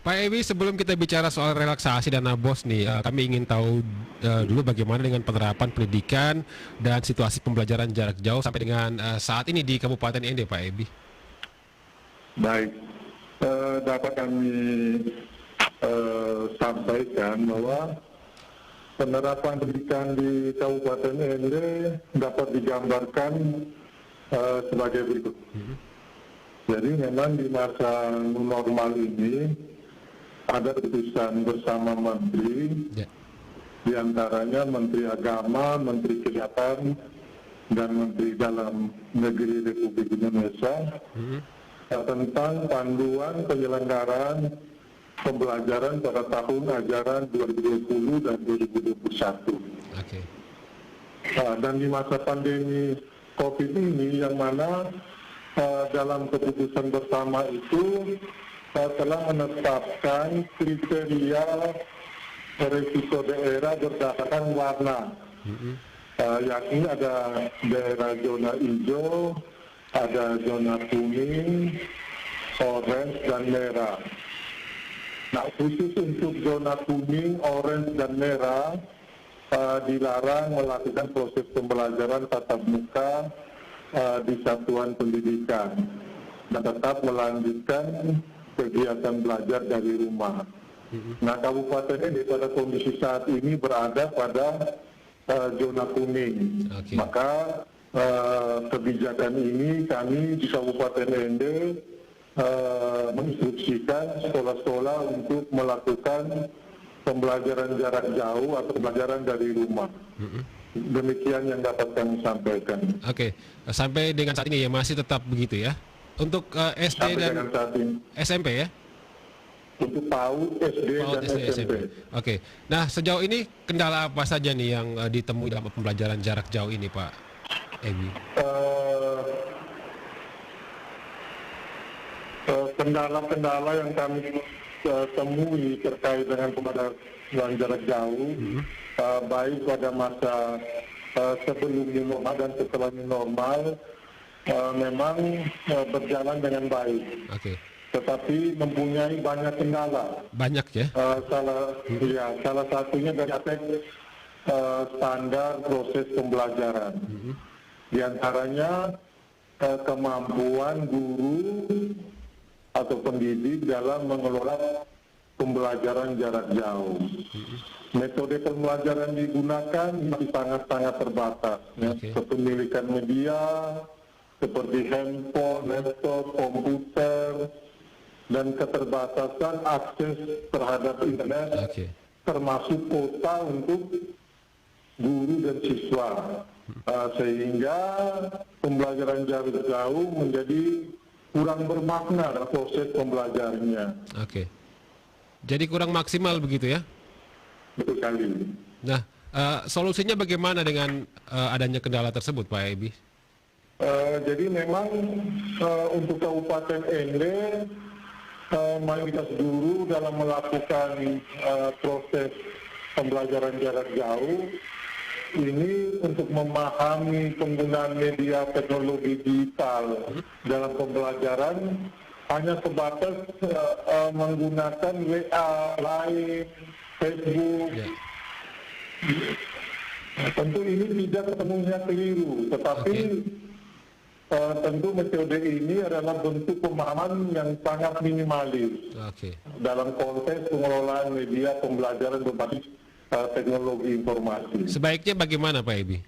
Pak Ewi, sebelum kita bicara soal relaksasi dana BOS nih, kami ingin tahu dulu bagaimana dengan penerapan pendidikan dan situasi pembelajaran jarak jauh sampai dengan saat ini di Kabupaten Ende, Pak Ewi. Baik, dapat kami sampaikan bahwa penerapan pendidikan di Kabupaten Ende dapat digambarkan sebagai berikut. Jadi memang di masa normal ini ada keputusan bersama Menteri, di antaranya Menteri Agama, Menteri Kesehatan, dan Menteri Dalam Negeri Republik Indonesia tentang panduan penyelenggaraan pembelajaran pada tahun ajaran 2020 dan 2021. Okay. Dan di masa pandemi COVID ini, yang mana dalam keputusan bersama itu telah menetapkan kriteria risiko daerah berdasarkan warna, yakni ada daerah zona hijau, ada zona kuning, orange, dan merah. Nah, khusus untuk zona kuning, orange, dan merah dilarang melakukan proses pembelajaran tatap muka di satuan pendidikan dan tetap melanjutkan kegiatan belajar dari rumah. Nah, Kabupaten ini pada kondisi saat ini berada pada zona kuning. Okay. Maka kebijakan ini kami di Kabupaten Ende menginstruksikan sekolah-sekolah untuk melakukan pembelajaran jarak jauh atau pembelajaran dari rumah. Demikian yang dapat kami sampaikan. Oke, sampai dengan saat ini ya masih tetap begitu ya? Untuk SD Sampai dan dengan saat ini. SMP ya? Untuk PAUD, SD, dan SMP. Oke. Nah, sejauh ini kendala apa saja nih yang ditemui dalam pembelajaran jarak jauh ini, Pak Ewi? Kendala-kendala yang kami temui terkait dengan pembelajaran jarak jauh, baik pada masa sebelum new normal dan setelah new normal, memang berjalan dengan baik. Oke. Tetapi mempunyai banyak kendala. Banyak ya? Salah satunya dari aspek standar proses pembelajaran. Di antaranya kemampuan guru atau pendidik dalam mengelola pembelajaran jarak jauh. Metode pembelajaran digunakan masih sangat-sangat terbatas. Okay. Kepemilikan media seperti handphone, laptop, komputer, dan keterbatasan akses terhadap internet, termasuk kuota untuk guru dan siswa, sehingga pembelajaran jarak jauh menjadi kurang bermakna dalam proses pembelajarannya. Oke. Jadi kurang maksimal begitu ya? Betul sekali. Nah, solusinya bagaimana dengan adanya kendala tersebut, Pak Ebi? Jadi memang untuk Kabupaten Ende, mayoritas guru dalam melakukan proses pembelajaran jarak jauh ini untuk memahami penggunaan media teknologi digital dalam pembelajaran hanya sebatas menggunakan WA, Line, Facebook. Tentu ini tidak sepenuhnya keliru, tetapi tentu metode ini adalah bentuk pemahaman yang sangat minimalis dalam konteks pengelolaan media pembelajaran berbasis teknologi informasi. Sebaiknya bagaimana, Pak Ebi?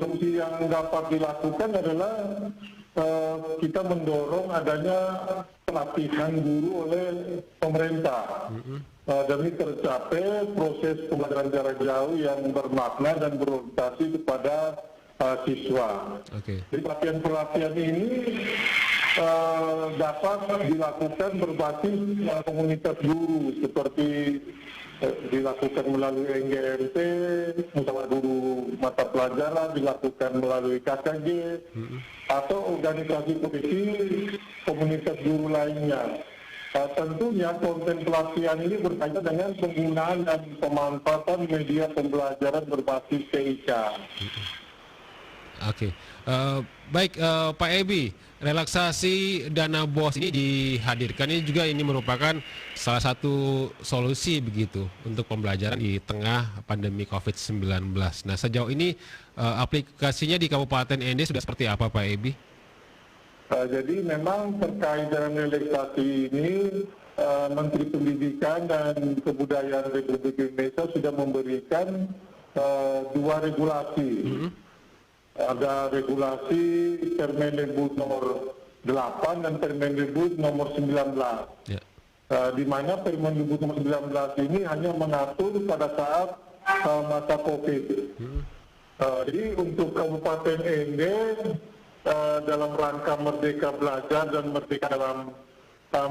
Solusi yang dapat dilakukan adalah kita mendorong adanya pelatihan guru oleh pemerintah demi tercapai proses pembelajaran jarak jauh yang bermakna dan berorientasi kepada siswa. Jadi pelatihan ini dapat dilakukan berbasis komunitas guru, seperti dilakukan melalui NGMT, musyawarah guru mata pelajaran, dilakukan melalui KKG, atau organisasi profesi komunitas guru lainnya. Tentunya konten pelatihan ini berkaitan dengan penggunaan dan pemanfaatan media pembelajaran berbasis TIK. Oke, baik Pak Ebi, relaksasi dana BOS ini dihadirkan ini juga ini merupakan salah satu solusi begitu untuk pembelajaran di tengah pandemi COVID-19. Nah sejauh ini aplikasinya di Kabupaten ND sudah seperti apa Pak Ebi? Jadi memang terkait dengan relaksasi ini, Menteri Pendidikan dan Kebudayaan Republik Indonesia sudah memberikan dua regulasi. Ada regulasi Permendikbud nomor 8 dan Permendikbud nomor 19. Ya. Di mana Permendikbud nomor 19 ini hanya mengatur pada saat masa COVID. Jadi untuk Kabupaten ND dalam rangka Merdeka Belajar dan Merdeka dalam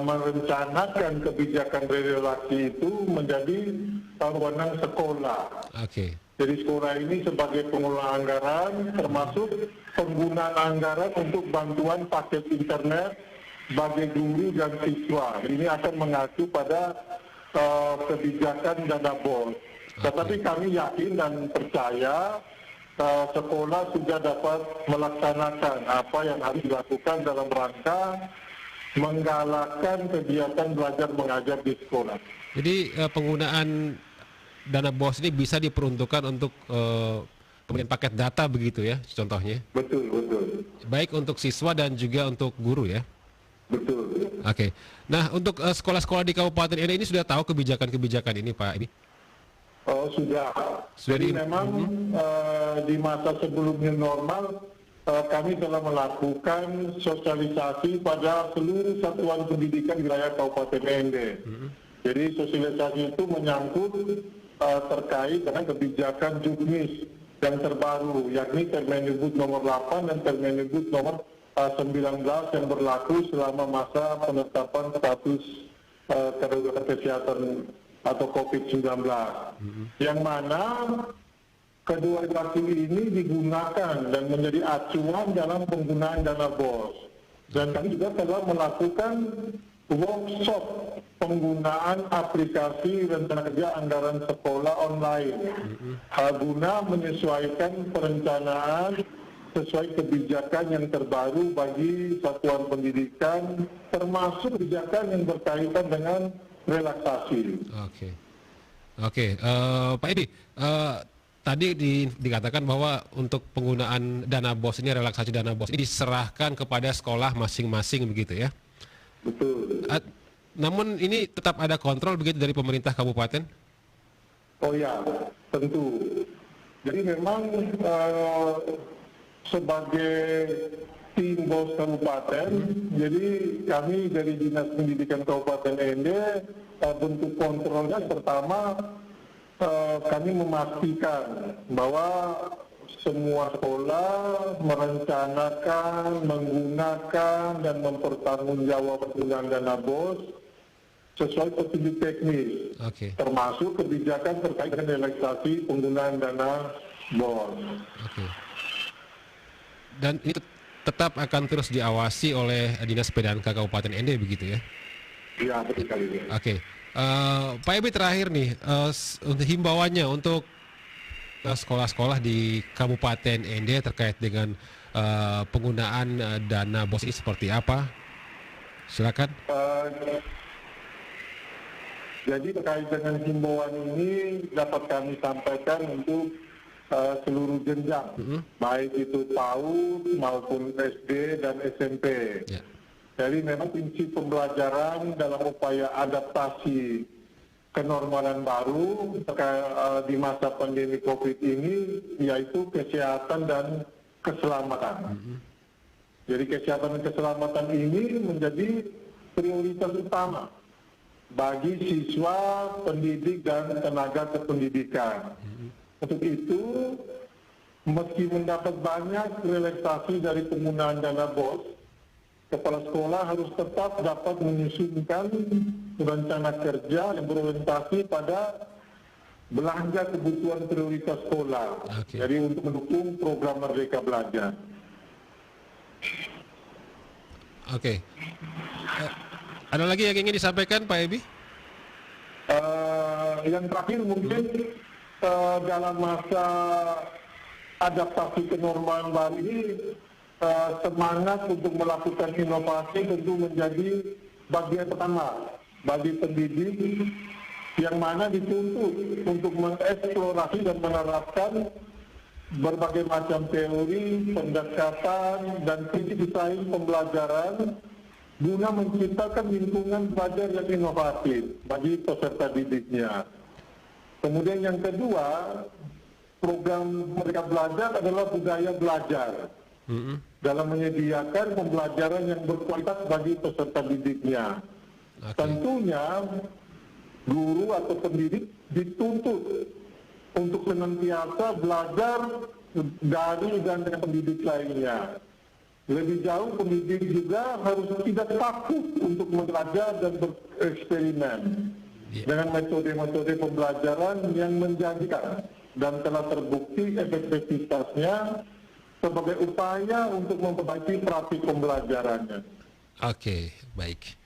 merencanakan kebijakan relaksasi itu menjadi wewenang sekolah. Oke. Jadi sekolah ini sebagai pengelola anggaran termasuk penggunaan anggaran untuk bantuan paket internet bagi guru dan siswa. Ini akan mengacu pada kebijakan dana BOS. Tetapi kami yakin dan percaya sekolah sudah dapat melaksanakan apa yang harus dilakukan dalam rangka menggalakkan kegiatan belajar mengajar di sekolah. Jadi penggunaan dana BOS ini bisa diperuntukkan untuk pemberian paket data begitu ya, contohnya? Betul. Baik untuk siswa dan juga untuk guru ya? Betul. Oke. Nah untuk sekolah-sekolah di Kabupaten ND ini sudah tahu kebijakan-kebijakan ini Pak? Oh sudah. Jadi memang di masa sebelumnya normal kami telah melakukan sosialisasi pada seluruh satuan pendidikan wilayah Kabupaten ND. Jadi sosialisasi itu menyangkut terkait dengan kebijakan juknis yang terbaru, yakni Permendikbud nomor 8 dan Permendikbud nomor 19 yang berlaku selama masa penetapan status kedaruratan kesehatan atau COVID-19. Yang mana kedua regulasi ini digunakan dan menjadi acuan dalam penggunaan dana BOS. Dan kami juga telah melakukan workshop penggunaan aplikasi rencana kerja anggaran sekolah online guna menyesuaikan perencanaan sesuai kebijakan yang terbaru bagi satuan pendidikan, termasuk kebijakan yang berkaitan dengan relaksasi. Oke. Pak Edi, tadi dikatakan bahwa untuk penggunaan dana BOS ini, relaksasi dana BOS ini diserahkan kepada sekolah masing-masing begitu ya? Betul. Namun ini tetap ada kontrol begitu dari pemerintah kabupaten? Oh ya, tentu. Jadi memang sebagai tim BOS kabupaten, jadi kami dari Dinas Pendidikan Kabupaten ND bentuk kontrolnya pertama kami memastikan bahwa semua sekolah merencanakan, menggunakan dan mempertanggungjawabkan penggunaan dana BOS sesuai petunjuk teknis, termasuk kebijakan terkait dengan relaksasi penggunaan dana BOS. Dan itu tetap akan terus diawasi oleh Dinas PDANK Kabupaten ND begitu ya? Iya, betul sekali. Pak Ebi terakhir nih, untuk himbauannya untuk sekolah-sekolah di Kabupaten ND terkait dengan penggunaan dana BOS ini seperti apa? Silakan. Jadi terkait dengan himbauan ini dapat kami sampaikan untuk seluruh jenjang, baik itu PAUD maupun SD dan SMP. Yeah. Jadi memang prinsip pembelajaran dalam upaya adaptasi kenormalan baru di masa pandemi COVID ini yaitu kesehatan dan keselamatan. Jadi kesehatan dan keselamatan ini menjadi prioritas utama bagi siswa, pendidik, dan tenaga kependidikan. Untuk itu, meski mendapat banyak relaksasi dari penggunaan dana BOS, kepala sekolah harus tetap dapat menyusunkan rencana kerja yang berorientasi pada belanja kebutuhan prioritas sekolah. Jadi untuk mendukung program Merdeka Belajar. Ada lagi yang ingin disampaikan Pak Ebi? Yang terakhir mungkin dalam masa adaptasi kenormalan baru ini, semangat untuk melakukan inovasi tentu menjadi bagian pertama bagi pendidik yang mana dituntut untuk mengeksplorasi dan menerapkan berbagai macam teori, pendekatan, dan prinsip desain pembelajaran guna menciptakan lingkungan belajar yang inovatif bagi peserta didiknya. Kemudian yang kedua, program Merdeka Belajar adalah budaya belajar dalam menyediakan pembelajaran yang berkualitas bagi peserta didiknya. Tentunya guru atau pendidik dituntut untuk senantiasa belajar dari dan dengan pendidik lainnya. Lebih jauh, pendidik juga harus tidak takut untuk belajar dan bereksperimen dengan metode-metode pembelajaran yang menjanjikan dan telah terbukti efektivitasnya sebagai upaya untuk memperbaiki praktik pembelajarannya. Oke, baik.